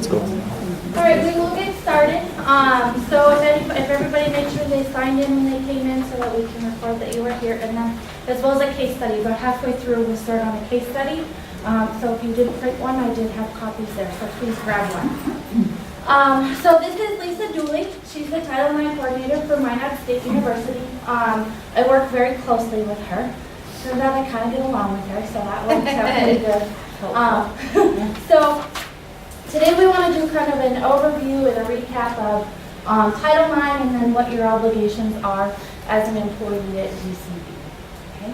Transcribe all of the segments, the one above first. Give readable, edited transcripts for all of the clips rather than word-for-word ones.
Let's go. All right, we will get started. So if everybody makes sure they signed in when they came in so that we can record that you were here, and then as well as a case study. But halfway through, we'll start on a case study. So if you didn't print one, I did have copies there, so please grab one. So this is Lisa Dooley. She's the Title IX coordinator for Minot State University. I work very closely with her. Turns out I kind of get along with her, so that works out pretty good. So today we want to do kind of an overview and a recap of Title IX and then what your obligations are as an employee at DCB. Okay?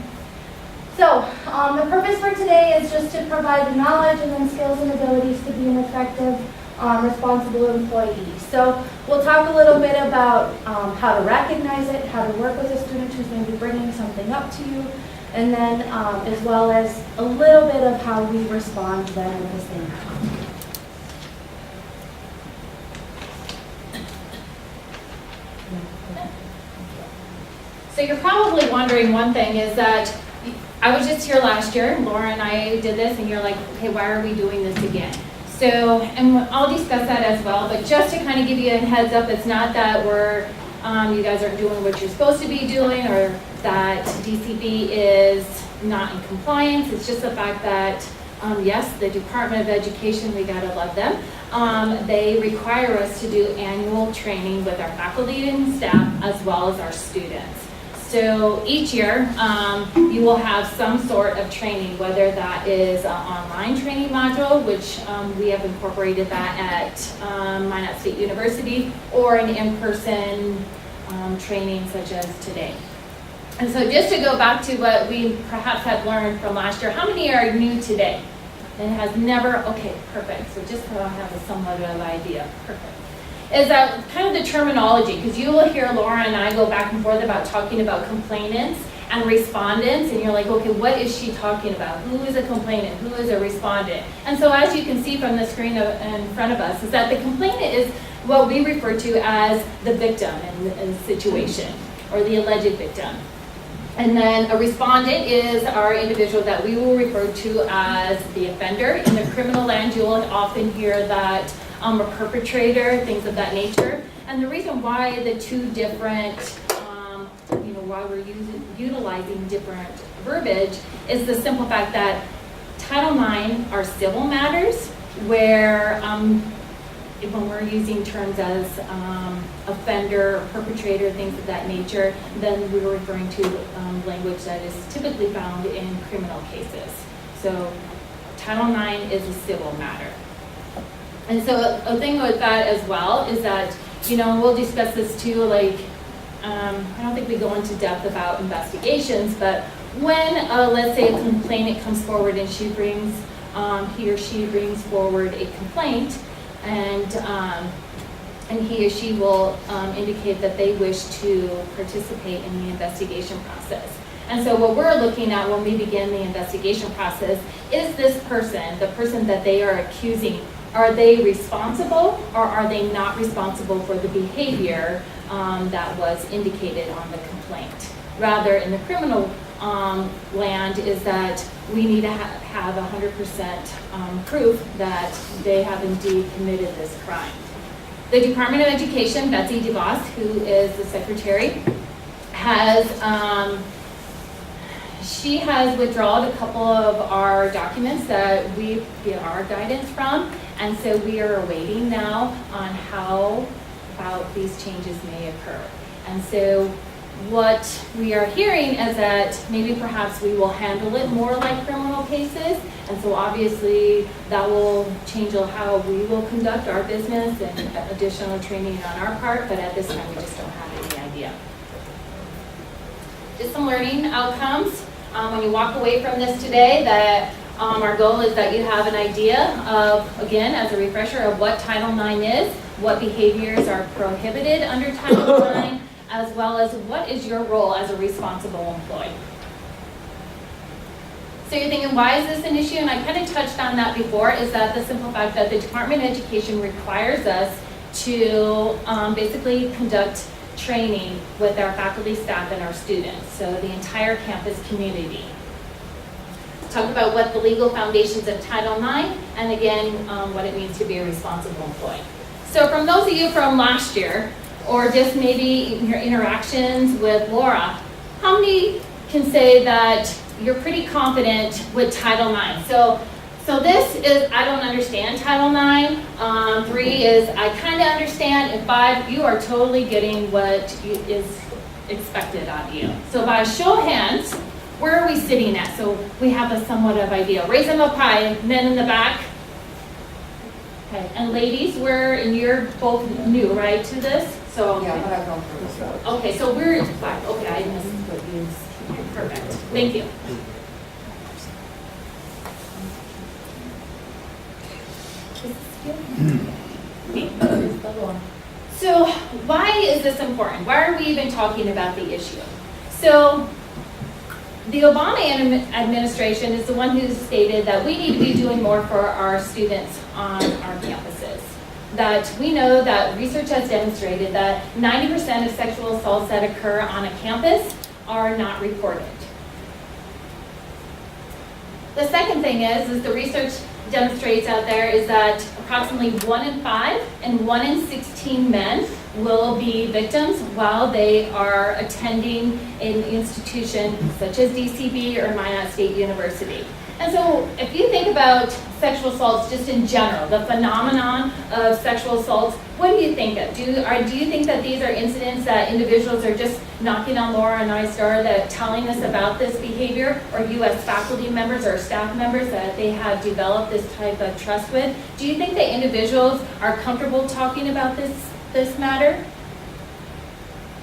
So the purpose for today is just to provide the knowledge and then skills and abilities to be an effective, responsible employee. So we'll talk a little bit about how to recognize it, how to work with a student who's maybe bringing something up to you, and then as well as a little bit of how we respond then with the same time. So you're probably wondering one thing is that I was just here last year, Laura and I did this, and you're like, okay, why are we doing this again? So, and I'll discuss that as well, but just to kind of give you a heads up, it's not that you guys aren't doing what you're supposed to be doing or that DCB is not in compliance. It's just the fact that, yes, the Department of Education, we gotta love them. They require us to do annual training with our faculty and staff as well as our students. So each year, you will have some sort of training, whether that is an online training module, which we have incorporated that at Minot State University, or an in-person training such as today. And so just to go back to what we perhaps had learned from last year, how many are new today? And has never, okay, perfect. So just so I have a somewhat of an idea, perfect. Is that kind of the terminology, because you will hear Laura and I go back and forth about talking about complainants and respondents, and you're like, okay, what is she talking about? Who is a complainant? Who is a respondent? And so as you can see from the screen in front of us, is that the complainant is what we refer to as the victim in the situation, or the alleged victim. And then a respondent is our individual that we will refer to as the offender. In the criminal land, you will often hear that a perpetrator, things of that nature. And the reason why the two different, why we're utilizing different verbiage is the simple fact that Title IX are civil matters where when we're using terms as offender, perpetrator, things of that nature, then we're referring to language that is typically found in criminal cases. So Title IX is a civil matter. And so a thing with that as well is that, we'll discuss this too, like, I don't think we go into depth about investigations, but when, let's say a complainant comes forward and he or she brings forward a complaint, and he or she will indicate that they wish to participate in the investigation process. And so what we're looking at when we begin the investigation process is this person, the person that they are accusing, are they responsible or are they not responsible for the behavior that was indicated on the complaint? Rather, in the criminal land is that we need to have 100% proof that they have indeed committed this crime. The Department of Education, Betsy DeVos, who is the secretary, she has withdrawn a couple of our documents that we get our guidance from, and so we are awaiting now on how about these changes may occur. And so what we are hearing is that maybe perhaps we will handle it more like criminal cases, and so obviously that will change how we will conduct our business and additional training on our part, but at this time we just don't have any idea. Just some learning outcomes. When you walk away from this today, that our goal is that you have an idea of, again, as a refresher, of what Title IX is, what behaviors are prohibited under Title IX, as well as what is your role as a responsible employee. So you're thinking, why is this an issue? And I kind of touched on that before, is that the simple fact that the Department of Education requires us to basically conduct training with our faculty, staff, and our students, so the entire campus community. talk about what the legal foundations of Title IX, and again, what it means to be a responsible employee. So from those of you from last year, or just maybe your interactions with Laura, how many can say that you're pretty confident with Title IX? So this is, I don't understand Title IX. 3 is, I kind of understand. And 5, you are totally getting what is expected of you. So by a show of hands, where are we sitting at? So we have a somewhat of idea. Raise them up high, men in the back. Okay, and ladies, and you're both new, right, to this? So Yeah, but I've gone through this. okay, so we're 5. Okay, I missed what you said. Perfect. Thank you. So why is this important? Why are we even talking about the issue? So the Obama administration is the one who stated that we need to be doing more for our students on our campuses. That we know that research has demonstrated that 90% of sexual assaults that occur on a campus are not reported. The second thing is the research demonstrates out there is that approximately 1 in 5 and 1 in 16 men will be victims while they are attending an institution such as DCB or Minot State University. And so if you think about sexual assaults just in general, the phenomenon of sexual assaults, what do you think of? Do you think that these are incidents that individuals are just knocking on Laura and I's door that telling us about this behavior, or you as faculty members or staff members that they have developed this type of trust with? Do you think that individuals are comfortable talking about this matter?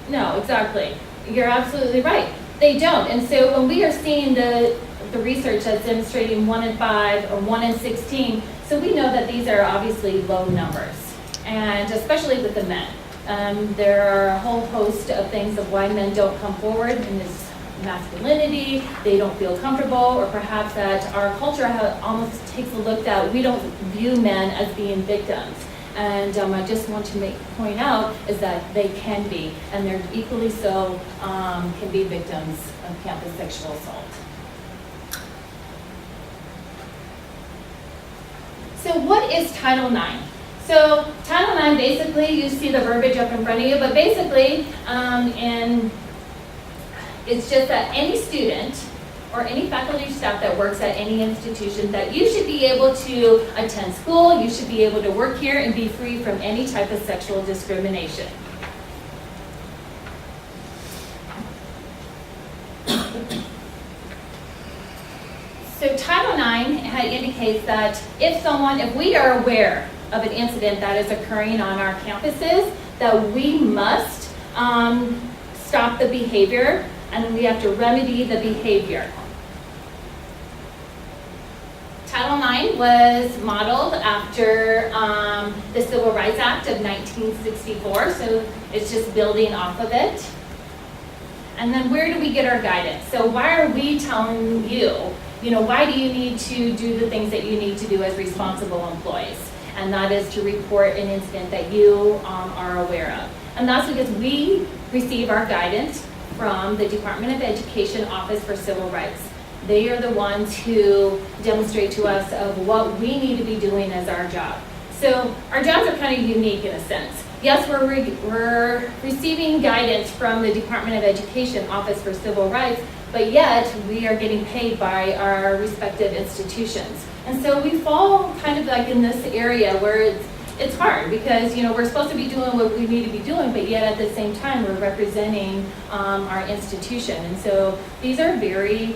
No, exactly. You're absolutely right. They don't. And so when we are seeing the research that's demonstrating 1 in 5 or 1 in 16, so we know that these are obviously low numbers, and especially with the men. There are a whole host of things of why men don't come forward in this masculinity, they don't feel comfortable, or perhaps that our culture almost takes a look that we don't view men as being victims. And I just want to point out is that they can be, and they're equally so can be victims of campus sexual assault. So what is Title IX? So Title IX, basically, you see the verbiage up in front of you, but basically, and it's just that any student or any faculty or staff that works at any institution, that you should be able to attend school, you should be able to work here and be free from any type of sexual discrimination. So Title IX indicates that if we are aware of an incident that is occurring on our campuses, that we must stop the behavior and we have to remedy the behavior. Title IX was modeled after the Civil Rights Act of 1964, so it's just building off of it. And then where do we get our guidance? So why are we telling you, why do you need to do the things that you need to do as responsible employees? And that is to report an incident that you are aware of. And that's because we receive our guidance from the Department of Education Office for Civil Rights. They are the ones who demonstrate to us of what we need to be doing as our job. So our jobs are kind of unique in a sense. Yes, we're receiving guidance from the Department of Education Office for Civil Rights, but yet we are getting paid by our respective institutions. And so we fall kind of like in this area where it's hard because, we're supposed to be doing what we need to be doing, but yet at the same time, we're representing our institution. And so these are very,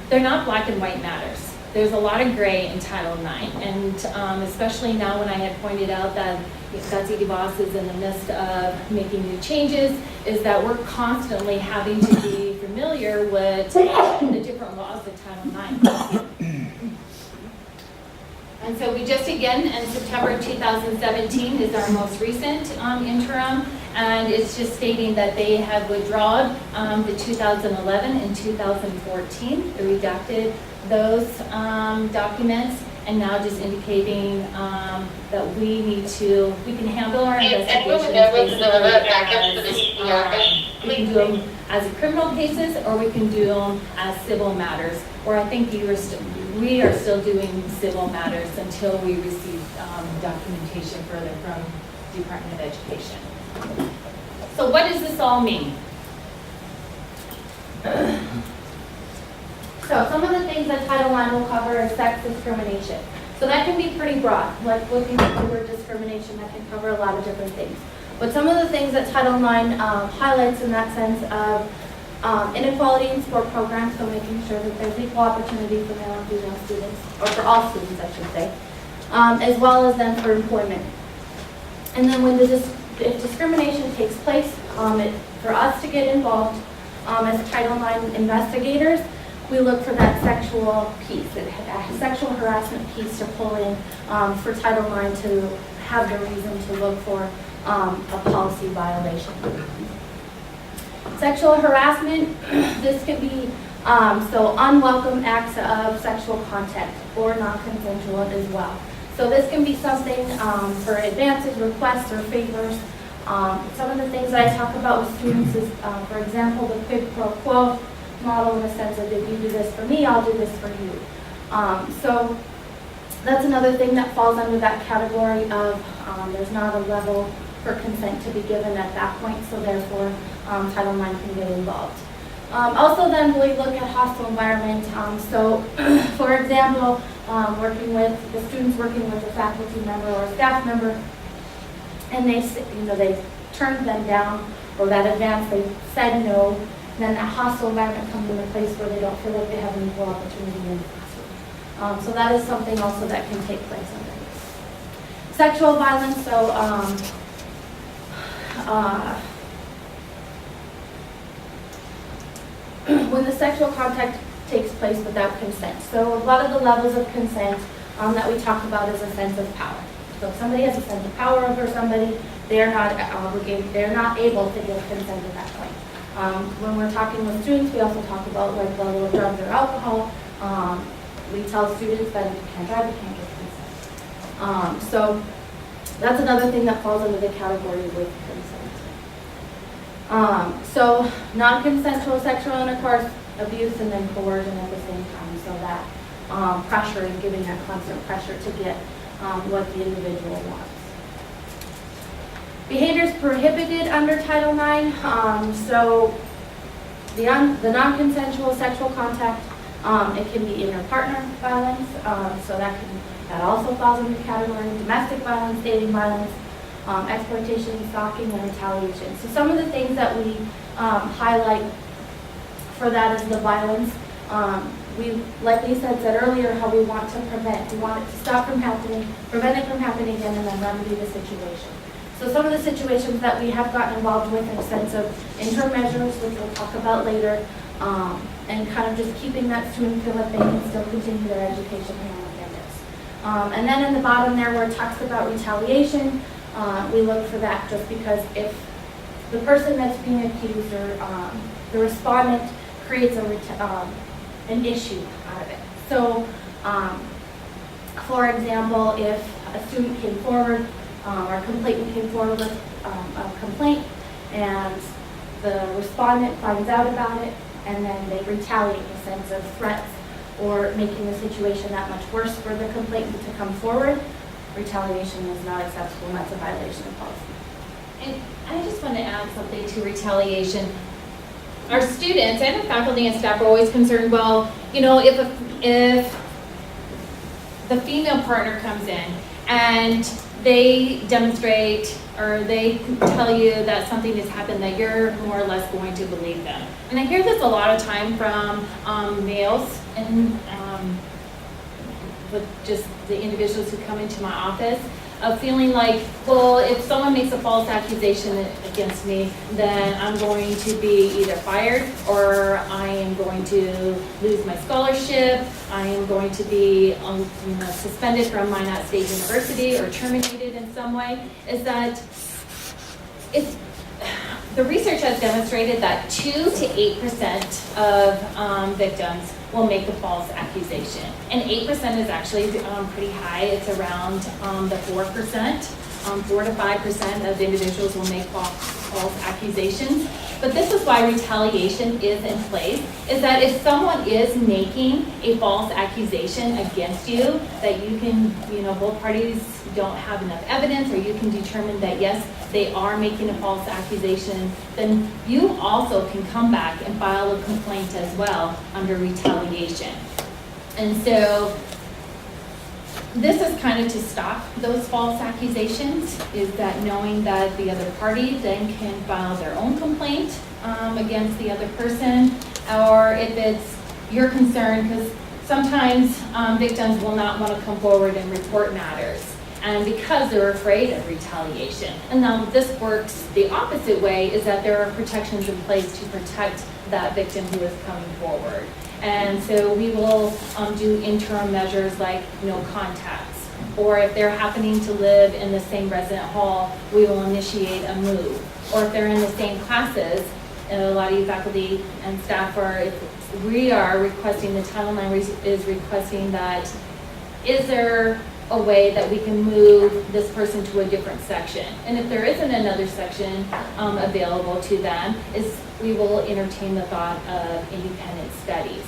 they're not black and white matters. There's a lot of gray in Title IX, and especially now when I had pointed out that Betsy DeVos is in the midst of making new changes, is that we're constantly having to be familiar with the different laws of Title IX. And so we just again, in September 2017 is our most recent interim, and it's just stating that they have withdrawn the 2011 and 2014, they redacted those documents, and now just indicating that we can handle our investigations we can do them as criminal cases, or we can do them as civil matters. Or I think we are still doing civil matters until we receive documentation further from Department of Education. So what does this all mean? So some of the things that Title IX will cover is sex discrimination. So that can be pretty broad, like looking at the word discrimination, that can cover a lot of different things. But some of the things that Title IX highlights in that sense of inequality in sport programs, so making sure that there's equal opportunity for male and female students, or for all students, I should say, as well as then for employment. And then when if discrimination takes place, for us to get involved as Title IX investigators, we look for that sexual piece, a sexual harassment piece to pull in for Title IX to have the reason to look for a policy violation. Sexual harassment, this could be so unwelcome acts of sexual contact or non-consensual as well. So this can be something for advances, requests, or favors. Some of the things that I talk about with students is, for example, the quid pro quo model, in the sense of if you do this for me, I'll do this for you. So that's another thing that falls under that category of there's not a level for consent to be given at that point, so therefore Title IX can get involved. Also then we look at hostile environment. So for example, working with the students working with a faculty member or a staff member, and they turned them down, or that advance they said no, then that hostile environment comes into place where they don't feel like they have an equal opportunity in the classroom. So that is something also that can take place under this. Sexual violence, so when the sexual contact takes place without consent. So a lot of the levels of consent that we talk about is a sense of power. So if somebody has a sense of power over somebody, they are not obligated, they're not able to give consent at that point. When we're talking with students, we also talk about like the level of drugs or alcohol. We tell students that if you can't drive, you can't give consent. So that's another thing that falls under the category with consent. So non-consensual sexual intercourse, abuse, and then coercion at the same time. So that pressure and giving that constant pressure to get what the individual wants. Behaviors prohibited under Title IX. So the non-consensual sexual contact, it can be inter-partner violence. So that also falls in the category of domestic violence, dating violence, exploitation, stalking, and retaliation. So some of the things that we highlight for that is the violence. Like Lisa said earlier, how we want to prevent. We want it to stop from happening, prevent it from happening again, and then remedy the situation. So some of the situations that we have gotten involved with in a sense of interim measures, which we'll talk about later, and kind of just keeping that student feel that they can still continue their education here on campus. And then in the bottom there where it talks about retaliation, we look for that just because if the person that's being accused or the respondent creates an issue out of it. So, for example, if a student came forward or a complainant came forward with a complaint and the respondent finds out about it and then they retaliate in the sense of threats or making the situation that much worse for the complainant to come forward, retaliation is not acceptable and that's a violation of policy. And I just want to add something to retaliation. Our students and the faculty and staff are always concerned, well, if the female partner comes in and they demonstrate or they tell you that something has happened, that you're more or less going to believe them. And I hear this a lot of time from males and with just the individuals who come into my office, of feeling like, well, if someone makes a false accusation against me, then I'm going to be either fired or I am going to lose my scholarship, I am going to be suspended from Minot State University or terminated in some way. Is that the research has demonstrated that 2 to 8% of victims will make a false accusation. And 8% is actually pretty high. It's around the 4%. 4 to 5% of individuals will make false accusations. But this is why retaliation is in place, is that if someone is making a false accusation against you, that you can, both parties don't have enough evidence, or you can determine that yes, they are making a false accusation, then you also can come back and file a complaint as well under retaliation. And so this is kind of to stop those false accusations, is that knowing that the other party then can file their own complaint against the other person, or if it's your concern, because sometimes victims will not want to come forward and report matters, and because they're afraid of retaliation. And now this works the opposite way, is that there are protections in place to protect that victim who is coming forward. And so we will do interim measures like no contacts, or if they're happening to live in the same resident hall, we will initiate a move. Or if they're in the same classes, and a lot of you faculty and staff we are requesting, the Title IX is requesting that, is there a way that we can move this person to a different section? And if there isn't another section available to them, we will entertain the thought of independent studies.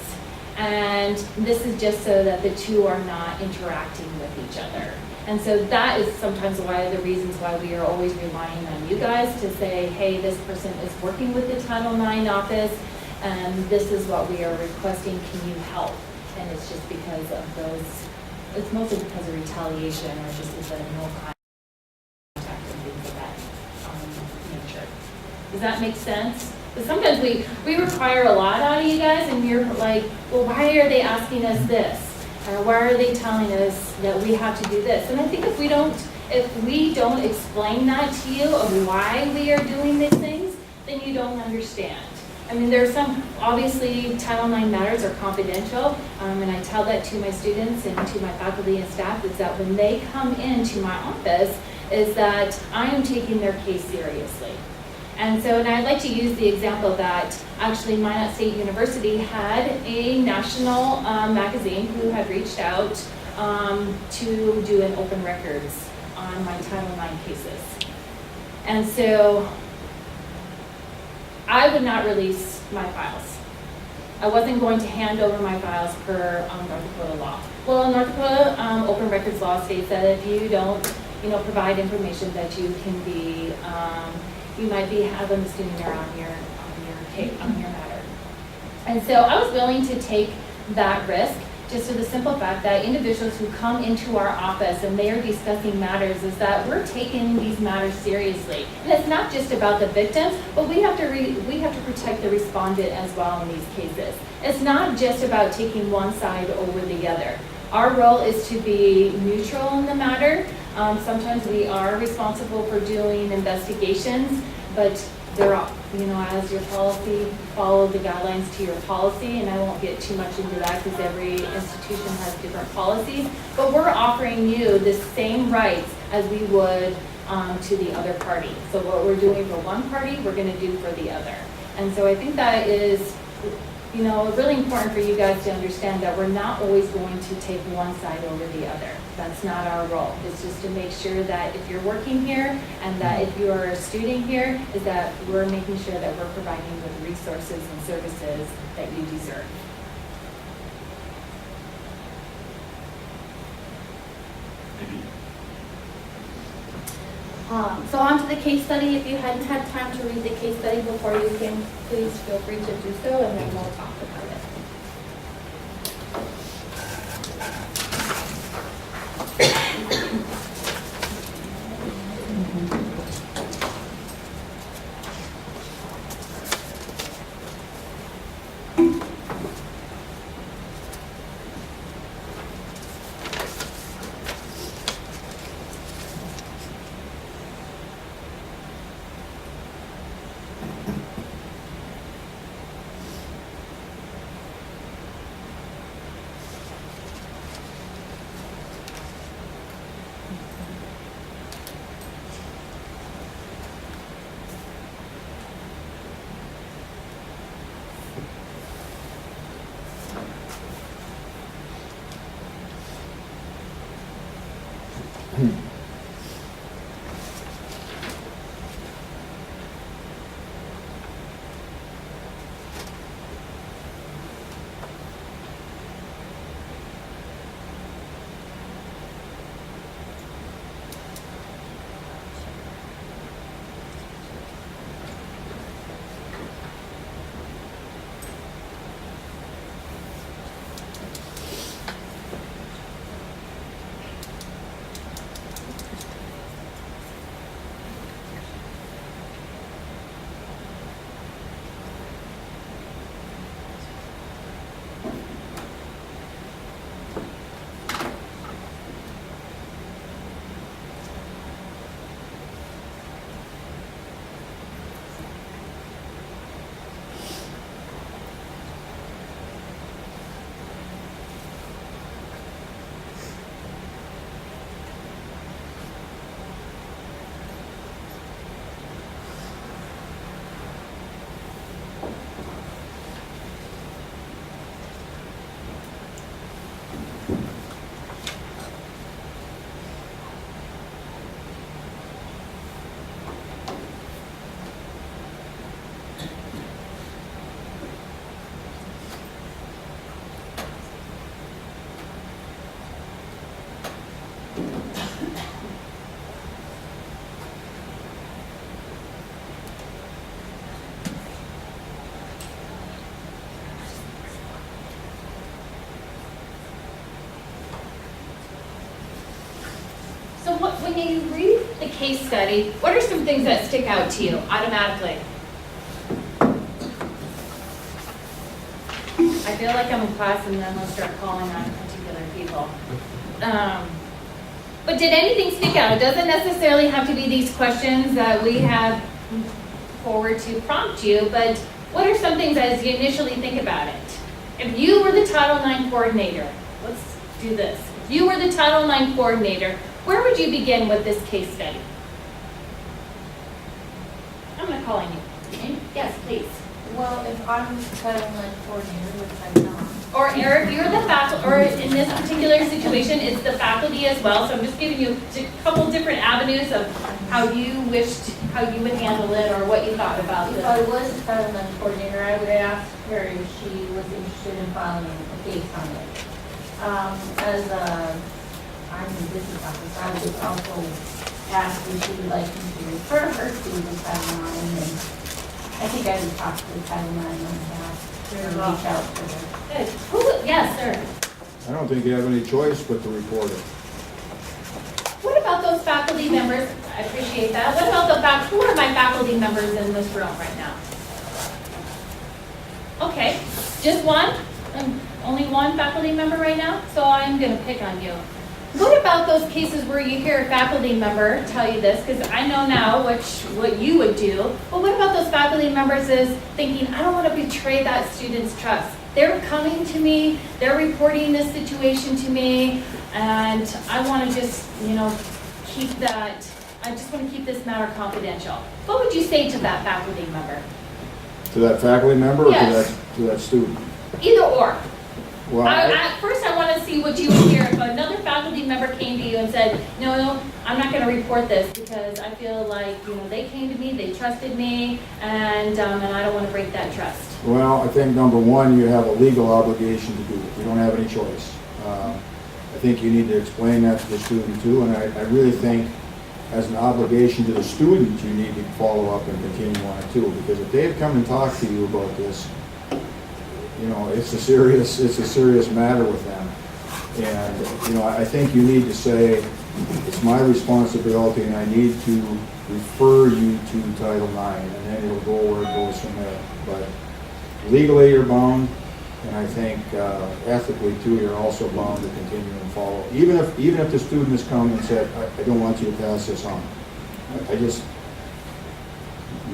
And this is just so that the two are not interacting with each other. And so that is sometimes one of the reasons why we are always relying on you guys to say, hey, this person is working with the Title IX office, and this is what we are requesting, can you help? And it's just because of those, it's mostly because of retaliation, or just because of no contact and things of that nature. Does that make sense? But sometimes we require a lot out of you guys, and you're like, well, why are they asking us this? Or why are they telling us that we have to do this? And I think if we don't explain that to you of why we are doing these things, then you don't understand. I mean, there's some, obviously, Title IX matters are confidential, and I tell that to my students and to my faculty and staff, is that when they come into my office, is that I am taking their case seriously. And so, and I'd like to use the example that actually Minot State University had a national magazine who had reached out to do an open records on my Title IX cases. And so I would not release my files. I wasn't going to hand over my files per North Dakota law. Well, North Dakota open records law states that if you don't, provide information, that you can be, you might be have a misdemeanor on your matter. And so I was willing to take that risk, just for the simple fact that individuals who come into our office and they are discussing matters, is that we're taking these matters seriously. And it's not just about the victims, but we have to protect the respondent as well in these cases. It's not just about taking one side over the other. Our role is to be neutral in the matter. Sometimes we are responsible for doing investigations, but they're all, as your policy, follow the guidelines to your policy, and I won't get too much into that because every institution has different policies, but we're offering you the same rights as we would to the other party. So what we're doing for one party, we're going to do for the other. And so I think that is, really important for you guys to understand that we're not always going to take one side over the other. That's not our role. It's just to make sure that if you're working here and that if you're a student here, is that we're making sure that we're providing you with resources and services that you deserve. So on to the case study. If you hadn't had time to read the case study before you came, please feel free to do so, and then we'll talk about it. So when you read the case study, what are some things that stick out to you automatically? I feel like I'm in class and then I'll start calling on particular people. But did anything stick out? It doesn't necessarily have to be these questions that we have forward to prompt you, but what are some things as you initially think about it? If you were the Title IX coordinator, let's do this. If you were the Title IX coordinator, where would you begin with this case study? I'm going to call on you. Yes, please. Well, if I'm the Title IX coordinator, which I'm not. Or Eric, you're the faculty, or in this particular situation, it's the faculty as well. So I'm just giving you a couple different avenues of how you would handle it or what you thought about If it. I was the Title IX coordinator, I would ask her if she was interested in filing a case on it. I'm in business office, I would also ask if she would like me to refer her to the Title IX, and I think I would talk to the Title IX on that, or reach out to her. Good. Yes, sir. I don't think you have any choice but to report it. What about those faculty members? I appreciate that. What about who are my faculty members in this room right now? Okay, just one? Only one faculty member right now? So I'm going to pick on you. What about those cases where you hear a faculty member tell you this, because I know now what you would do, but what about those faculty members is thinking, I don't want to betray that student's trust. They're coming to me, they're reporting this situation to me, and I want to just, I just want to keep this matter confidential. What would you say to that faculty member? To that faculty member or Yes. to that student? Either or. Well, First, I want to see what you would hear if another faculty member came to you and said, no, I'm not going to report this because I feel like, they came to me, they trusted me, and I don't want to break that trust. well, I think number one, you have a legal obligation to do it. You don't have any choice. I think you need to explain that to the student too, and I really think as an obligation to the student, you need to follow up and continue on it too, because if they've come and talked to you about this, it's a serious matter with them. And, I think you need to say, it's my responsibility and I need to refer you to Title IX, and then it'll go where it goes from there. But legally, you're bound, and I think ethically too, you're also bound to continue and follow. Even if the student has come and said, I don't want you to pass this on.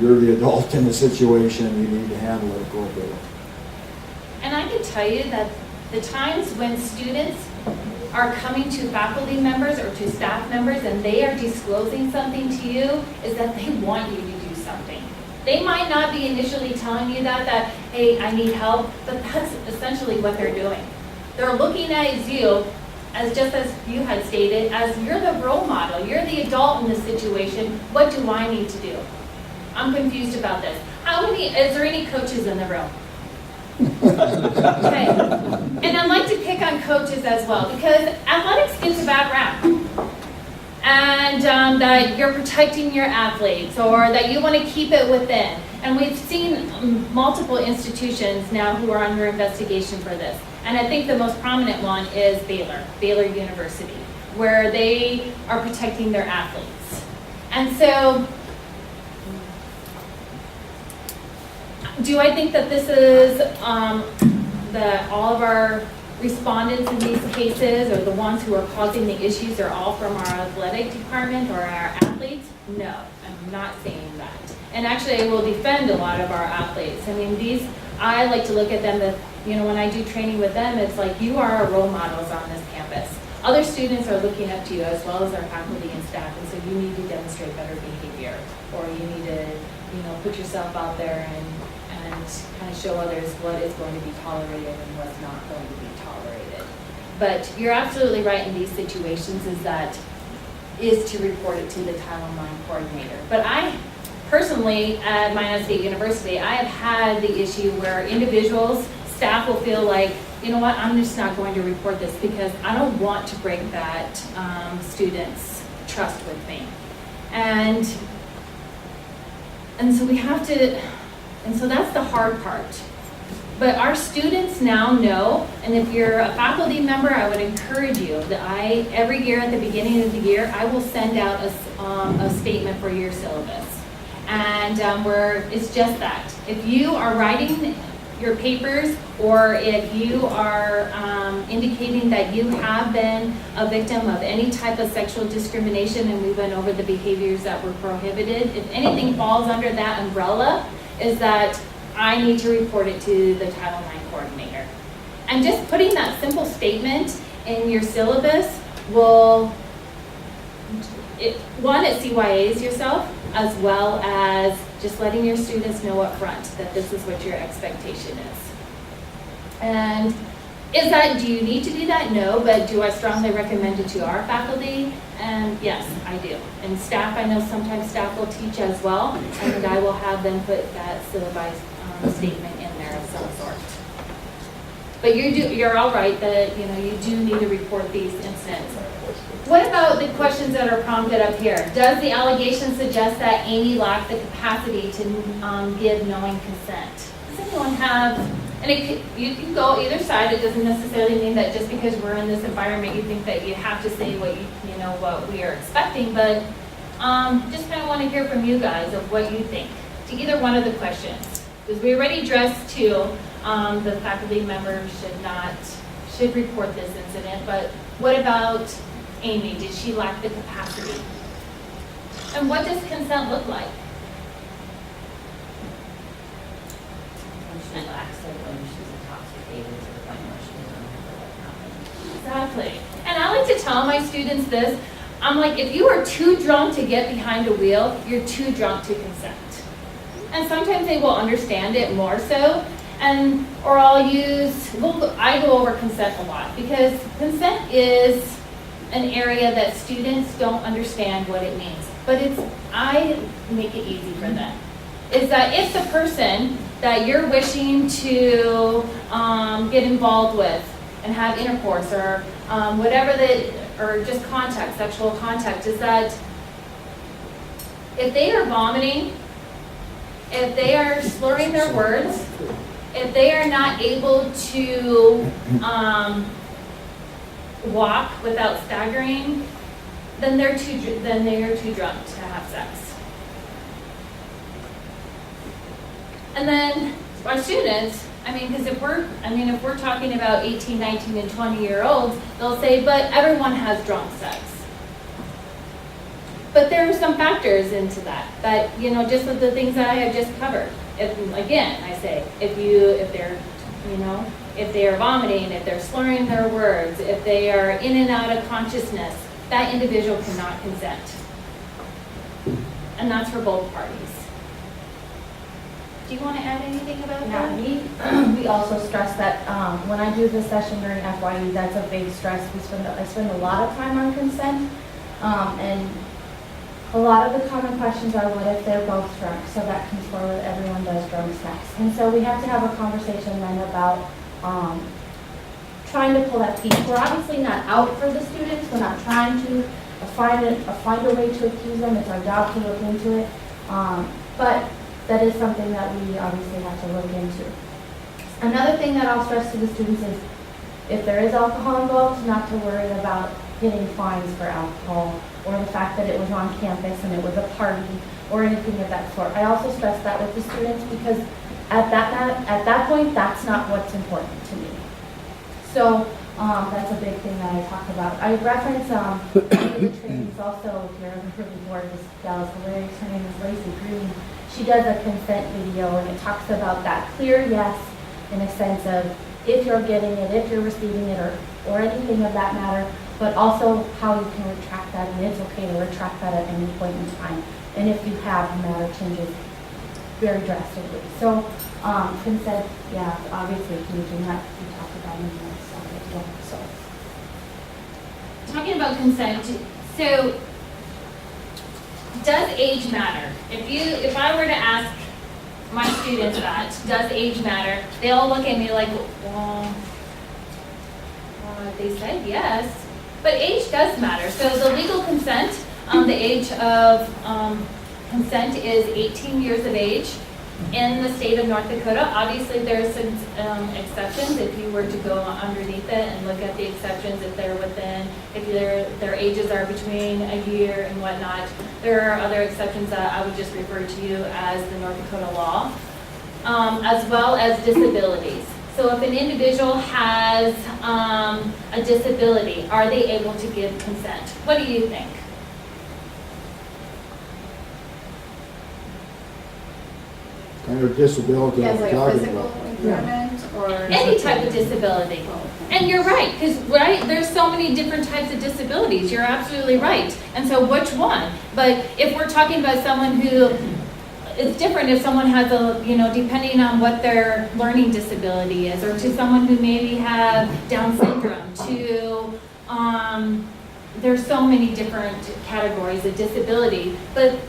You're the adult in the situation and you need to handle it appropriately. And I can tell you that the times when students are coming to faculty members or to staff members and they are disclosing something to you is that they want you to do something. They might not be initially telling you that, hey, I need help, but that's essentially what they're doing. They're looking at you as just as you had stated, as you're the role model, you're the adult in this situation, what do I need to do? I'm confused about this. Is there any coaches in the room? Okay. And I'd like to pick on coaches as well, because athletics gets a bad rap. And that you're protecting your athletes, or that you want to keep it within. And we've seen multiple institutions now who are under investigation for this. And I think the most prominent one is Baylor University, where they are protecting their athletes. And so, do I think that this is that all of our respondents in these cases, or the ones who are causing the issues, are all from our athletic department or our athletes? No, I'm not saying that. And actually, I will defend a lot of our athletes. I mean, I like to look at them, when I do training with them, it's like, you are our role models on this campus. Other students are looking up to you, as well as our faculty and staff, and so you need to demonstrate better behavior, or you need to, put yourself out there and kind of show others what is going to be tolerated and what's not going to be tolerated. But you're absolutely right in these situations is to report it to the Title IX coordinator. But I personally, at Minot State University, I have had the issue where individuals, staff will feel like, you know what, I'm just not going to report this because I don't want to break that student's trust with me. And so we have to, and so that's the hard part. But our students now know, and if you're a faculty member, I would encourage you that every year at the beginning of the year, I will send out a statement for your syllabus. And it's just that. If you are writing your papers, or if you are indicating that you have been a victim of any type of sexual discrimination, and we went over the behaviors that were prohibited, if anything falls under that umbrella, is that I need to report it to the Title IX coordinator. And just putting that simple statement in your syllabus will, it CYAs yourself, as well as just letting your students know up front that this is what your expectation is. And do you need to do that? No, but do I strongly recommend it to our faculty? And yes, I do. And staff, I know sometimes staff will teach as well, and I will have them put that syllabi statement in there of some sort. But you're all right that you do need to report these incidents. What about the questions that are prompted up here? Does the allegation suggest that Amy lacked the capacity to give knowing consent? Does anyone have, and you can go either side. It doesn't necessarily mean that just because we're in this environment you think that you have to say what what we are expecting, but just kind of want to hear from you guys of what you think to either one of the questions. Because we already addressed two, the faculty members should report this incident, but what about Amy? Did she lack the capacity? And what does consent look like? When she lacks it, when she's intoxicated to the point where she doesn't remember what happened. Exactly. And I like to tell my students this. I'm like, if you are too drunk to get behind a wheel, you're too drunk to consent. And sometimes they will understand it more so. Or I go over consent a lot, because consent is an area that students don't understand what it means. But I make it easy for them. Is that if the person that you're wishing to get involved with and have intercourse, or whatever or just contact, sexual contact, is that if they are vomiting, if they are slurring their words, if they are not able to walk without staggering, then they are too drunk to have sex. And then our students, because if we're talking about 18, 19, and 20-year-olds, they'll say, but everyone has drunk sex. But there are some factors into that just with the things that I have just covered. If they are vomiting, if they're slurring their words, if they are in and out of consciousness, that individual cannot consent. And that's for both parties. Do you want to add anything about Yeah, that? we also stress that when I do the session during FYE, that's a big stress. I spend a lot of time on consent, and a lot of the common questions are, what if they're both drunk? So that comes forward, everyone does drunk sex. And so we have to have a conversation then about trying to pull that piece. We're obviously not out for the students. We're not trying to find a way to accuse them. It's our job to look into it. But that is something that we obviously have to look into. Another thing that I'll stress to the students is, if there is alcohol involved, not to worry about getting fines for alcohol, or the fact that it was on campus and it was a party, or anything of that sort. I also stress that with the students, because at that point, that's not what's important to me. So that's a big thing that I talk about. I reference the trainings also. If you're ever really bored, this gal is hilarious. Her name is Lacey Green. She does a consent video, and it talks about that clear yes, in a sense of if you're getting it, if you're receiving it, or anything of that matter, but also how you can retract that, and it's okay to retract that at any point in time. And if you have, the matter changes very drastically. So consent, yeah, obviously huge, and that we talked about in the next slide as well. So Talking about consent, so does age matter? If I were to ask my students that, does age matter? They all look at me like, well, they said yes, but age does matter. So the legal consent, the age of consent is 18 years of age in the state of North Dakota. Obviously, there's some exceptions. If you were to go underneath it and look at the exceptions, if they're within, if their ages are between a year and whatnot, there are other exceptions that I would just refer to you as the North Dakota law, as well as disabilities. So if an individual has a disability, are they able to give consent? What do you think? Kind of disability As we're like a talking physical about. impairment or? Any type of disability. And you're right, because there's so many different types of disabilities. You're absolutely right. And so which one? But if we're talking about someone who, it's different if someone has a, depending on what their learning disability is, or to someone who maybe have Down syndrome, to, there's so many different categories of disability. But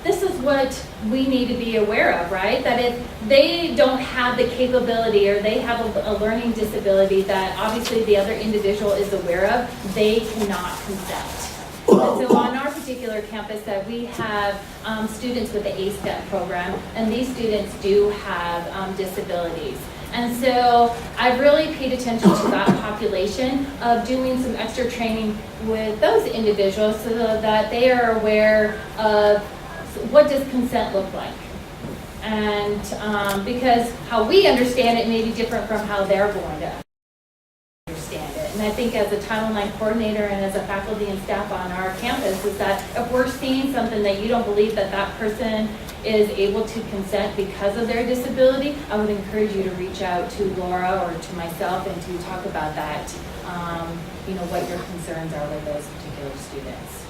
this is what we need to be aware of, right? That if they don't have the capability, or they have a learning disability that obviously the other individual is aware of, they cannot consent. And so on our particular campus that we have students with the A-STEP program, and these students do have disabilities. And so I've really paid attention to that population of doing some extra training with those individuals so that they are aware of what does consent look like. And because how we understand it may be different from how they're going to understand it. And I think as a Title IX coordinator and as a faculty and staff on our campus is that if we're seeing something that you don't believe that that person is able to consent because of their disability, I would encourage you to reach out to Laura or to myself and to talk about that, what your concerns are with those particular students.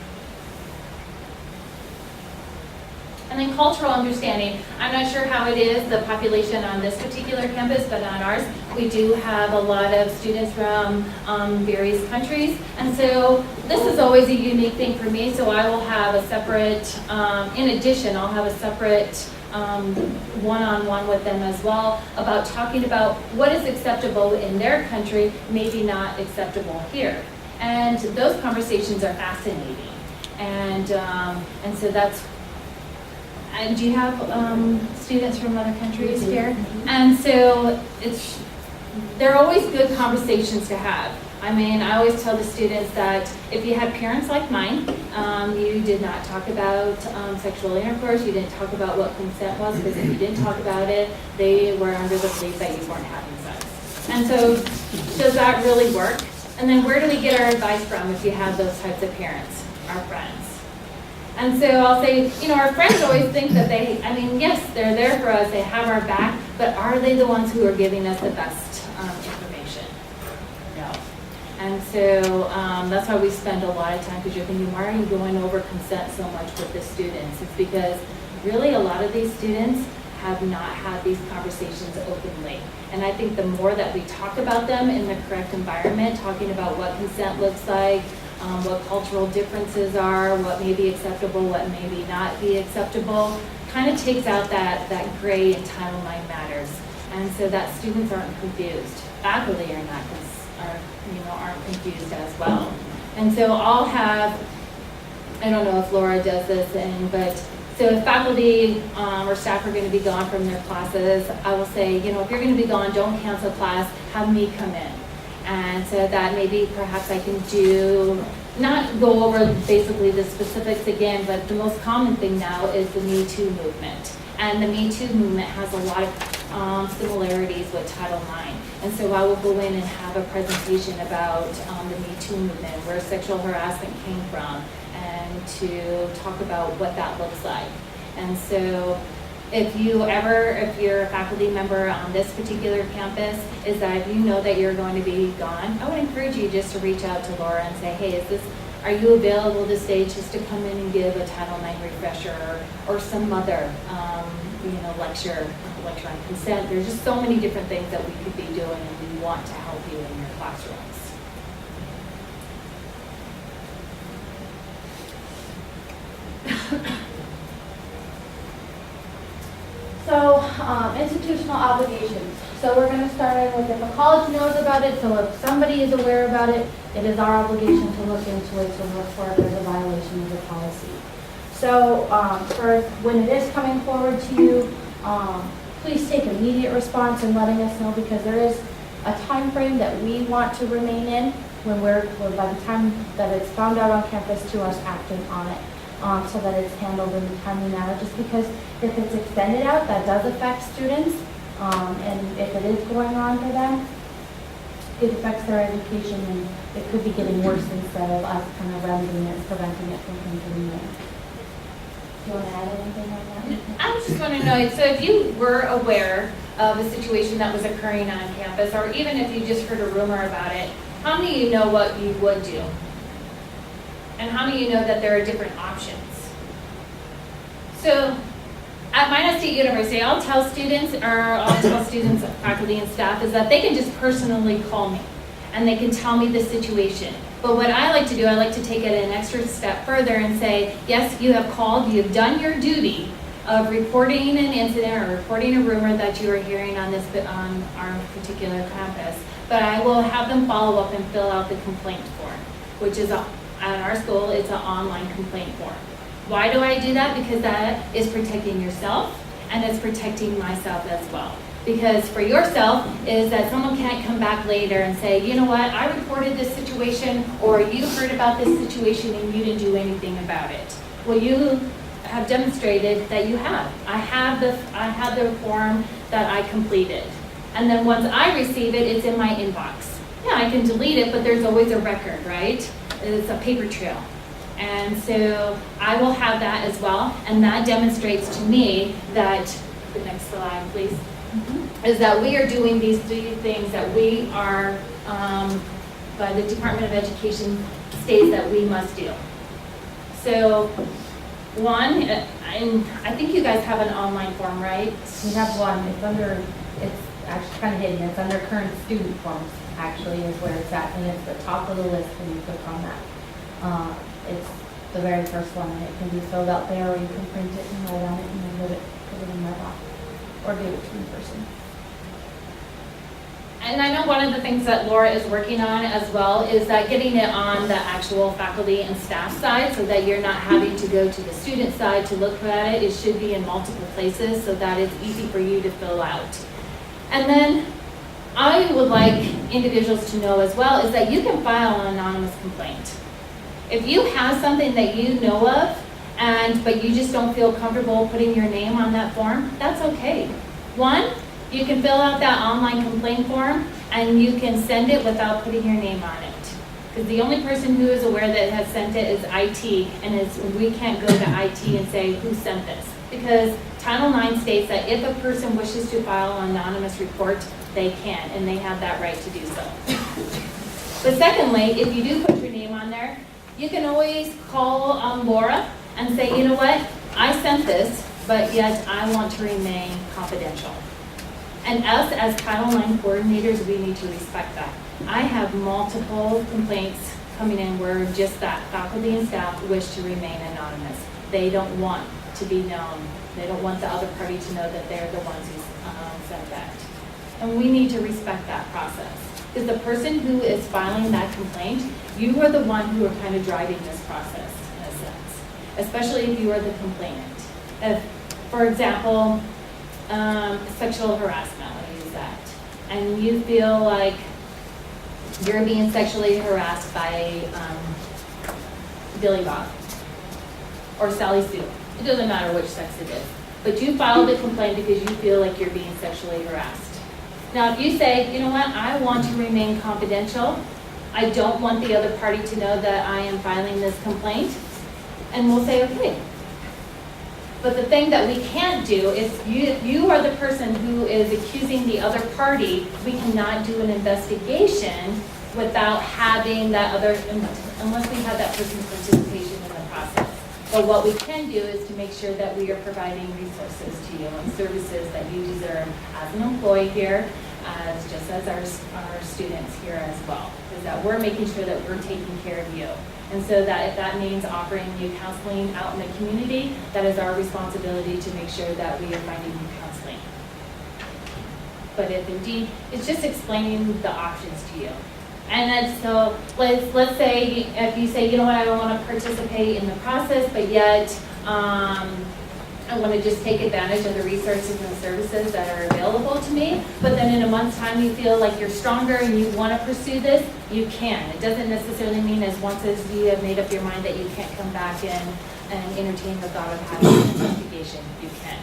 And then cultural understanding. I'm not sure how it is, the population on this particular campus, but on ours, we do have a lot of students from various countries. And so this is always a unique thing for me, so I will have a separate, in addition, I'll have a separate one-on-one with them as well about talking about what is acceptable in their country, maybe not acceptable here. And those conversations are fascinating. And so that's. And do you have students from other countries here? And so they're always good conversations to have. I mean, I always tell the students that if you had parents like mine, you did not talk about sexual intercourse, you didn't talk about what consent was, because if you didn't talk about it, they were under the belief that you weren't having sex. And so does that really work? And then where do we get our advice from if you have those types of parents, our friends? And so I'll say, our friends always think that yes, they're there for us, they have our back, but are they the ones who are giving us the best information? No. And so that's why we spend a lot of time, because you're thinking, why are you going over consent so much with the students? It's because really a lot of these students have not had these conversations openly. And I think the more that we talk about them in the correct environment, talking about what consent looks like, what cultural differences are, what may be acceptable, what may be not be acceptable, kind of takes out that gray in Title IX matters. And so that students aren't confused. Faculty are not, aren't confused as well. And so I'll have, I don't know if Laura does this, but so if faculty or staff are going to be gone from their classes, I will say, if you're going to be gone, don't cancel class, have me come in. And so that maybe perhaps I can do, not go over basically the specifics again, but the most common thing now is the Me Too movement. And the Me Too movement has a lot of similarities with Title IX. And so I will go in and have a presentation about the Me Too movement, where sexual harassment came from, and to talk about what that looks like. And so if you're a faculty member on this particular campus, is that if you know that you're going to be gone, I would encourage you just to reach out to Laura and say, hey, are you available to stay just to come in and give a Title IX refresher or some other, lecture on consent? There's just so many different things that we could be doing, and we want to help you in your classrooms. So, institutional obligations. So we're going to start in with if a college knows about it, so if somebody is aware about it, it is our obligation to look into it to look for if there's a violation of the policy. So for when it is coming forward to you, please take immediate response in letting us know, because there is a time frame that we want to remain in when by the time that it's found out on campus to us acting on it. So that it's handled in a timely manner, just because if it's extended out, that does affect students, and if it is going on for them, it affects their education, and it could be getting worse instead of us kind of remedying it, preventing it from continuing. Do you want to add anything on that? I just want to know, so if you were aware of a situation that was occurring on campus, or even if you just heard a rumor about it, how many of you know what you would do? And how many of you know that there are different options? So at Minot State University, I'll tell students, faculty and staff, is that they can just personally call me and they can tell me the situation. But what I like to do, I like to take it an extra step further and say, yes, you have called, you have done your duty of reporting an incident or reporting a rumor that you are hearing on our particular campus, but I will have them follow up and fill out the complaint form, which is at our school, it's an online complaint form. Why do I do that? Because that is protecting yourself, and it's protecting myself as well. Because for yourself is that someone can't come back later and say, you know what, I reported this situation, or you heard about this situation and you didn't do anything about it. Well, you have demonstrated that you have. I have the form that I completed. And then once I receive it, it's in my inbox. Yeah, I can delete it, but there's always a record, right? It's a paper trail. And so I will have that as well, and that demonstrates to me that, the next slide please, is that we are doing these 3 things that we are, by the Department of Education states that we must do. So one, and I think you guys have an online form, right? We have one. It's actually kind of hidden. It's under current student forms, actually, is where it's at, and it's the top of the list when you click on that. It's the very first one, and it can be filled out there, or you can print it and write on it and then put it in my box, or give it to in person. And I know one of the things that Laura is working on as well is that getting it on the actual faculty and staff side, so that you're not having to go to the student side to look at it. It should be in multiple places so that it's easy for you to fill out. And then I would like individuals to know as well is that you can file an anonymous complaint. If you have something that you know of, but you just don't feel comfortable putting your name on that form, that's okay. One, you can fill out that online complaint form and you can send it without putting your name on it. Because the only person who is aware that has sent it is IT, and we can't go to IT and say, who sent this? Because Title IX states that if a person wishes to file an anonymous report, they can, and they have that right to do so. But secondly, if you do put your name on there, you can always call Laura and say, you know what, I sent this, but yet I want to remain confidential. And us as Title IX coordinators, we need to respect that. I have multiple complaints coming in where just that faculty and staff wish to remain anonymous. They don't want to be known. They don't want the other party to know that they're the ones who sent that. And we need to respect that process. Because the person who is filing that complaint, you are the one who are kind of driving this process in a sense, especially if you are the complainant. If, for example, sexual harassment, I'll use that, and you feel like you're being sexually harassed by Billy Bob or Sally Sue. It doesn't matter which sex it is, but you filed a complaint because you feel like you're being sexually harassed. Now, if you say, you know what, I want to remain confidential, I don't want the other party to know that I am filing this complaint, and we'll say, okay. But the thing that we can't do is, you are the person who is accusing the other party, we cannot do an investigation without having that other, unless we have that person's participation in the process. But what we can do is to make sure that we are providing resources to you and services that you deserve as an employee here, as just as our students here as well. Is that we're making sure that we're taking care of you. And so that if that means offering you counseling out in the community, that is our responsibility to make sure that we are finding you counseling. But if indeed, it's just explaining the options to you. And then so let's say if you say, you know what, I don't want to participate in the process, but yet I want to just take advantage of the resources and services that are available to me, but then in a month's time you feel like you're stronger and you want to pursue this, you can. It doesn't necessarily mean once you have made up your mind that you can't come back in and entertain the thought of having an investigation. You can.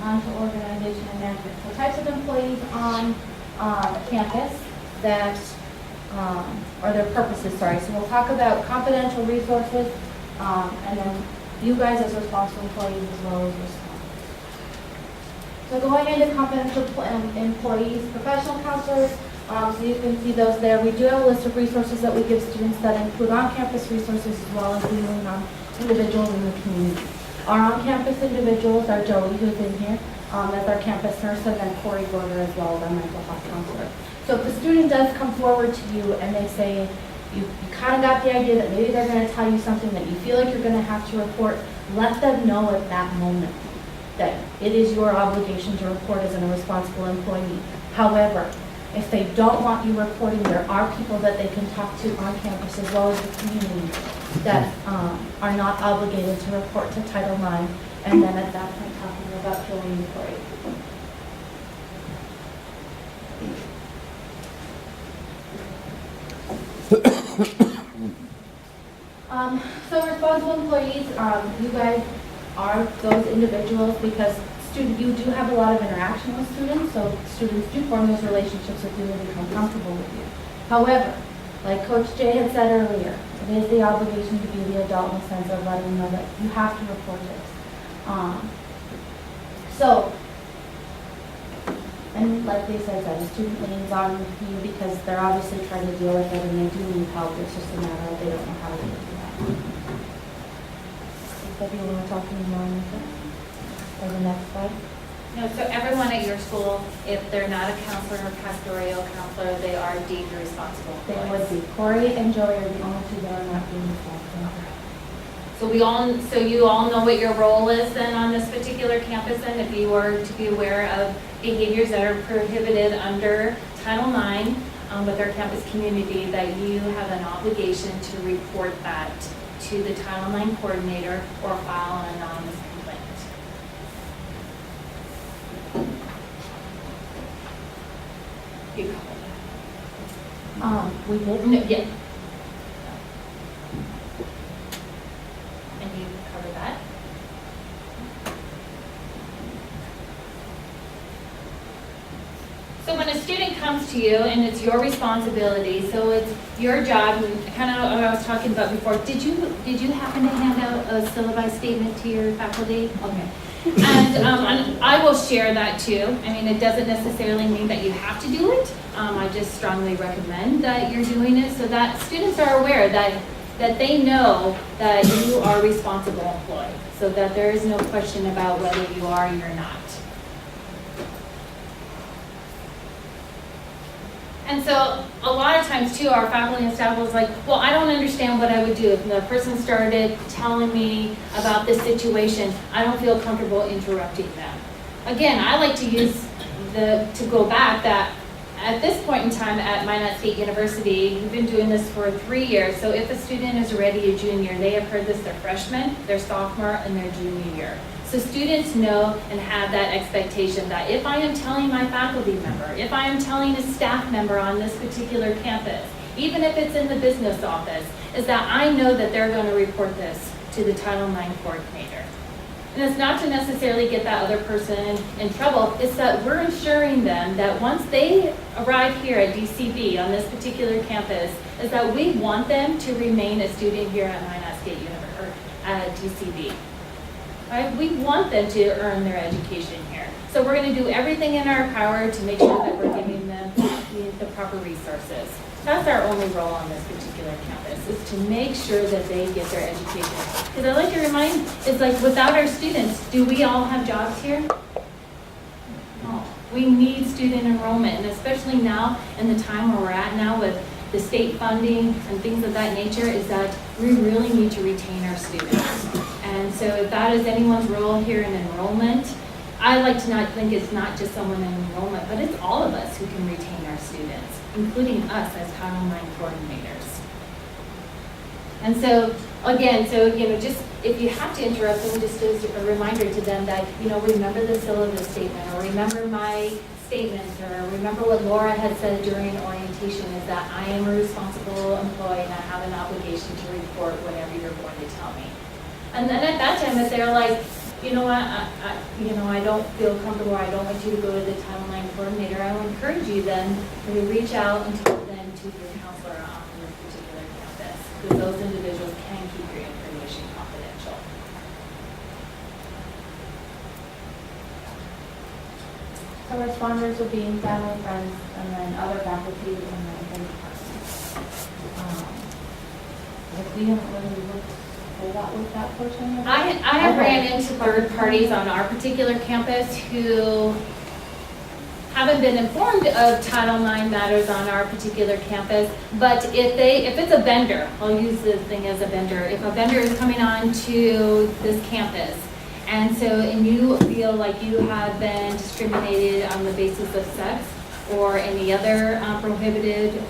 On to organization and management. So types of employees on campus that, or their purposes, sorry. So we'll talk about confidential resources, and then you guys as responsible employees as well as responsible. So going into confidential employees, professional counselors, so you can see those there. We do have a list of resources that we give students that include on-campus resources as well as leaning on individuals in the community. Our on-campus individuals are Joey, who's in here, as our campus nurse, and then Corey Gorder as well, our mental health counselor. So if a student does come forward to you and they say, you kind of got the idea that maybe they're going to tell you something that you feel like you're going to have to report, let them know at that moment that it is your obligation to report as a responsible employee. However, if they don't want you reporting, there are people that they can talk to on campus as well as the community that are not obligated to report to Title IX, and then at that point talking about joining the Corey. So responsible employees, you guys are those individuals because you do have a lot of interaction with students, so students do form those relationships with you and become comfortable with you. However, like Coach Jay had said earlier, it is the obligation to be the adult in the sense of letting them know that you have to report this. And like they said, a student leans on you because they're obviously trying to deal with it and they do need help. It's just a matter of they don't know how to do that. If you want to talk any more on this, or the next slide. No, so everyone at your school, if they're not a counselor or pastoral counselor, they are deemed responsible They employees. would be. Corey and Joey are the only two that are not being responsible. So you all know what your role is then on this particular campus, and if you are to be aware of behaviors that are prohibited under Title IX with our campus community, that you have an obligation to report that to the Title IX coordinator or file an anonymous complaint. You covered We did. that. No, yeah. And you covered that. So when a student comes to you and it's your responsibility, so it's your job, kind of what I was talking about before, did you happen to hand out a syllabi statement to your faculty? Okay. And I will share that too. I mean, it doesn't necessarily mean that you have to do it. I just strongly recommend that you're doing it so that students are aware that that they know that you are a responsible employee, so that there is no question about whether you are or you're not. And so a lot of times too, our faculty and staff was like, well, I don't understand what I would do if the person started telling me about this situation. I don't feel comfortable interrupting them. Again, I like to use to go back that at this point in time at Minot State University, we've been doing this for 3 years. So if a student is already a junior, they have heard this their freshman, their sophomore, and their junior year. So students know and have that expectation that if I am telling my faculty member, if I am telling a staff member on this particular campus, even if it's in the business office, is that I know that they're going to report this to the Title IX coordinator. And it's not to necessarily get that other person in trouble, it's that we're ensuring them that once they arrive here at DCB on this particular campus, is that we want them to remain a student here at Minot State University, or at DCB. Right? We want them to earn their education here. So we're going to do everything in our power to make sure that we're giving them the proper resources. That's our only role on this particular campus, is to make sure that they get their education. Because I like to remind, it's like without our students, do we all have jobs here? No. We need student enrollment, and especially now in the time where we're at now with the state funding and things of that nature, is that we really need to retain our students. And so if that is anyone's role here in enrollment, I like to not think it's not just someone in enrollment, but it's all of us who can retain our students, including us as Title IX coordinators. And so, again, just if you have to interrupt them, just as a reminder to them that, remember the syllabus statement, or remember my statement, or remember what Laura had said during orientation, is that I am a responsible employee and I have an obligation to report whatever you're going to tell me. And then at that time, if they're like, you know what, I don't feel comfortable, I don't want you to go to the Title IX coordinator, I will encourage you then to reach out and talk then to your counselor on this particular campus, because those individuals can keep your information confidential. So responders will be family, friends, and then other faculty, and then departments. If we haven't really looked with that portion of it. I have Okay. ran into third parties on our particular campus who haven't been informed of Title IX matters on our particular campus, but if it's a vendor, I'll use this thing as a vendor, if a vendor is coming on to this campus, and you feel like you have been discriminated on the basis of sex or any other prohibited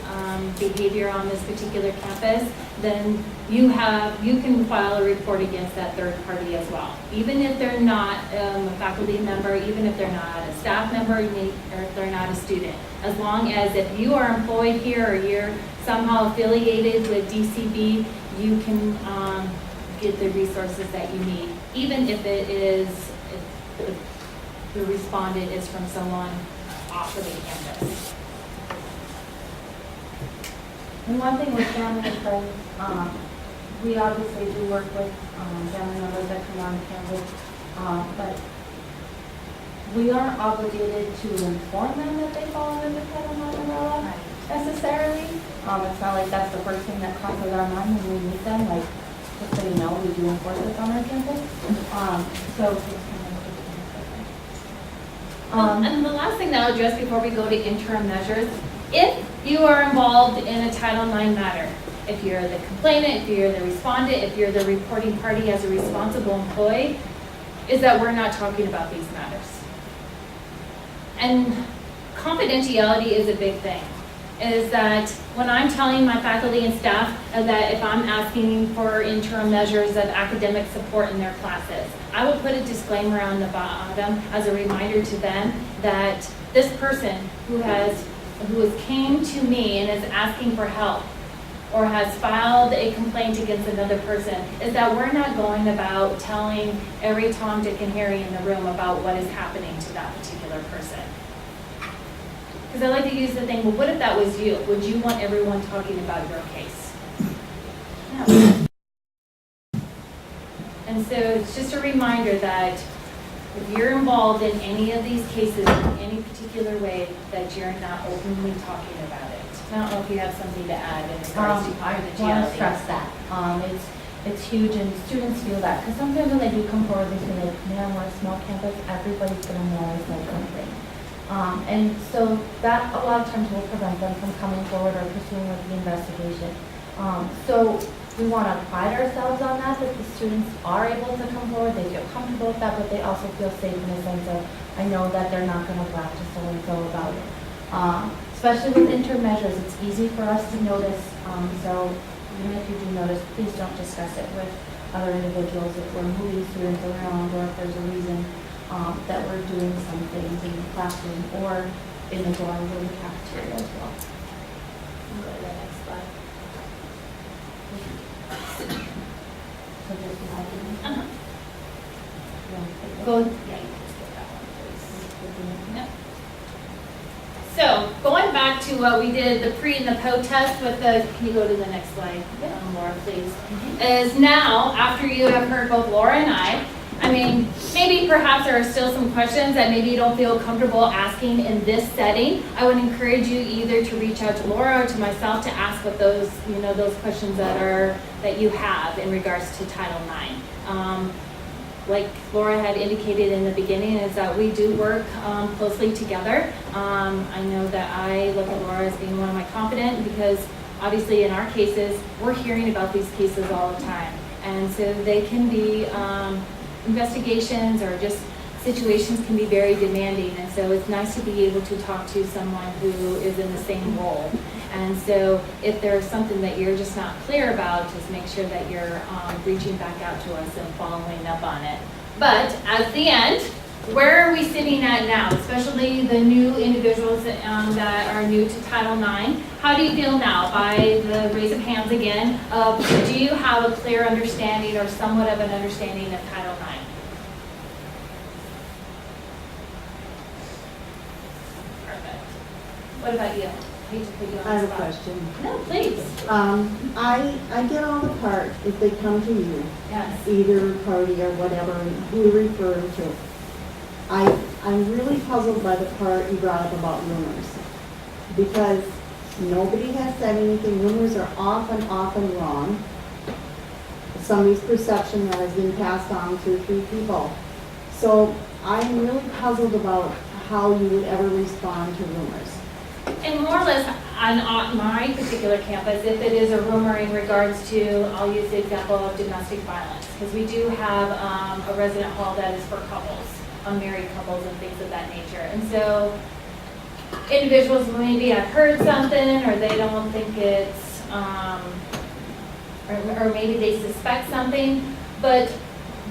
behavior on this particular campus, then you can file a report against that third party as well. Even if they're not a faculty member, even if they're not a staff member, or if they're not a student. As long as if you are employed here or you're somehow affiliated with DCB, you can get the resources that you need, even if if the respondent is from someone off of the campus. And one thing with family and friends, we obviously do work with family members that come on campus, but we aren't obligated to inform them that they fall under the Title IX umbrella necessarily. It's not like that's the first thing that crosses our mind when we meet them, like, just so you know, we do enforce this on our campus. And the last thing that I'll address before we go to interim measures, if you are involved in a Title IX matter, if you're the complainant, if you're the respondent, if you're the reporting party as a responsible employee, is that we're not talking about these matters. And confidentiality is a big thing. Is that when I'm telling my faculty and staff that if I'm asking for interim measures of academic support in their classes, I will put a disclaimer on the bottom as a reminder to them that this person who has came to me and is asking for help or has filed a complaint against another person, is that we're not going about telling every Tom, Dick, and Harry in the room about what is happening to that particular person. Because I like to use the thing, well, what if that was you? Would you want everyone talking about your case? No. And so it's just a reminder that if you're involved in any of these cases in any particular way, that you're not openly talking about it. I don't know if you have something to add in regards to I want to confidentiality. stress that. It's huge, and students feel that, because sometimes when they do come forward, they feel like, man, we're a small campus, everybody's gonna know us like something. And so that a lot of times will prevent them from coming forward or pursuing with the investigation. So we want to pride ourselves on that the students are able to come forward, they feel comfortable with that, but they also feel safe in the sense of, I know that they're not going to brag to so-and-so about it. Especially with interim measures, it's easy for us to notice, so even if you do notice, please don't discuss it with other individuals if we're moving students around or if there's a reason that we're doing some things in the classroom or in the dorm or the cafeteria as well. Go to the next slide. So just Uh-huh. Go, yeah, you can just get that one, please. Yep. So, going back to what we did, the pre and the post-test with the, can you go to the next slide, Laura, please? Is now, after you have heard both Laura and I mean, maybe perhaps there are still some questions that maybe you don't feel comfortable asking in this setting. I would encourage you either to reach out to Laura or to myself to ask what those, those questions that you have in regards to Title IX. Like Laura had indicated in the beginning, is that we do work closely together. I know that I look at Laura as being one of my confidant because obviously in our cases, we're hearing about these cases all the time. And so they can be, investigations or just situations can be very demanding. And so it's nice to be able to talk to someone who is in the same role. And so if there's something that you're just not clear about, just make sure that you're reaching back out to us and following up on it. But at the end, where are we sitting at now, especially the new individuals that are new to Title IX? How do you feel now, by the raise of hands again, do you have a clear understanding or somewhat of an understanding of Title IX? Perfect. What about you? I hate to put you on I have the a spot. question. No, please. I get all the part if they come to you, Yes. either party or whatever, who you're referring to. I'm really puzzled by the part you brought up about rumors. Because nobody has said anything. Rumors are often wrong. Somebody's perception that has been passed on to 3 people. So I'm really puzzled about how you would ever respond to rumors. And more or less, on my particular campus, if it is a rumor in regards to, I'll use the example of domestic violence, because we do have a resident hall that is for couples, unmarried couples and things of that nature. And so individuals maybe have heard something, or they don't think it's, or maybe they suspect something, but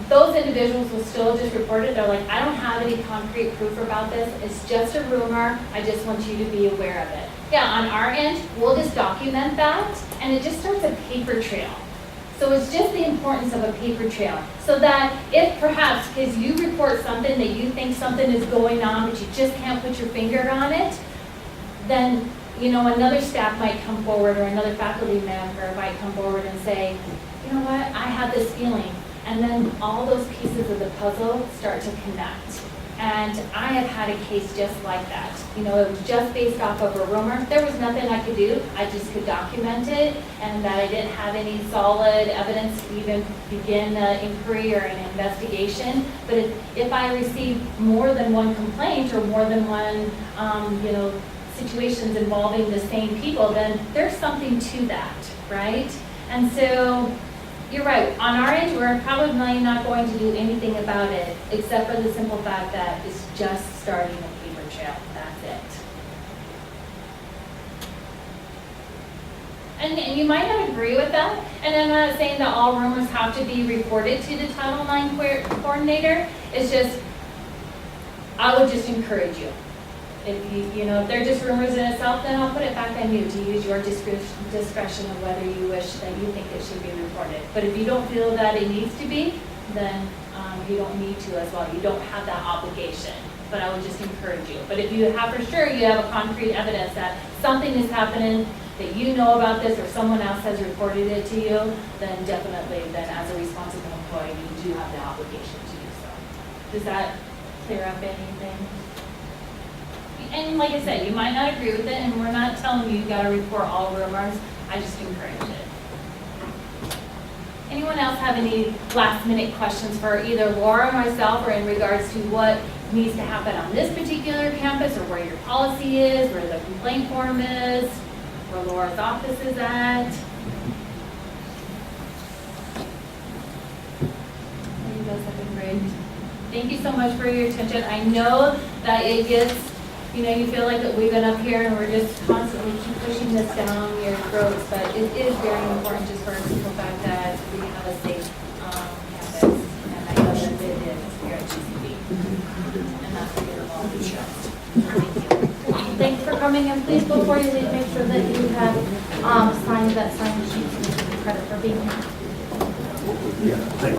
those individuals will still just report it. They're like, I don't have any concrete proof about this. It's just a rumor. I just want you to be aware of it. Yeah, on our end, we'll just document that, and it just starts a paper trail. So it's just the importance of a paper trail. So that if perhaps, because you report something that you think something is going on, but you just can't put your finger on it, then another staff might come forward or another faculty member might come forward and say, you know what, I have this feeling. And then all those pieces of the puzzle start to connect. And I have had a case just like that. It was just based off of a rumor. There was nothing I could do. I just could document it, and that I didn't have any solid evidence to even begin an inquiry or an investigation. But if I receive more than one complaint or more than one, situations involving the same people, then there's something to that, right? And so, you're right. On our end, we're probably not going to do anything about it, except for the simple fact that it's just starting a paper trail. That's it. And you might not agree with that. And I'm not saying that all rumors have to be reported to the Title IX coordinator. It's just, I would just encourage you. If if they're just rumors in itself, then I'll put it back on you to use your discretion of whether you wish that you think it should be reported. But if you don't feel that it needs to be, then you don't need to as well. You don't have that obligation. But I would just encourage you. But if you have for sure, you have a concrete evidence that something is happening, that you know about this, or someone else has reported it to you, then definitely, then as a responsible employee, you do have the obligation to do so. Does that clear up anything? And like I said, you might not agree with it, and we're not telling you you gotta report all rumors. I just encourage it. Anyone else have any last minute questions for either Laura or myself, or in regards to what needs to happen on this particular campus, or where your policy is, where the complaint form is, where Laura's office is at? You guys have been great. Thank you so much for your attention. I know that it gets, you know, you feel like that we've been up here and we're just constantly keep pushing this down your throats, but it is very important just for the simple fact that we have a safe campus, and I know that it is here at GCB. And that's what you're involved in. Thank you. Thanks for coming, and please, before you leave, make sure that you have signed that sign sheet to give you credit for being here. Yeah.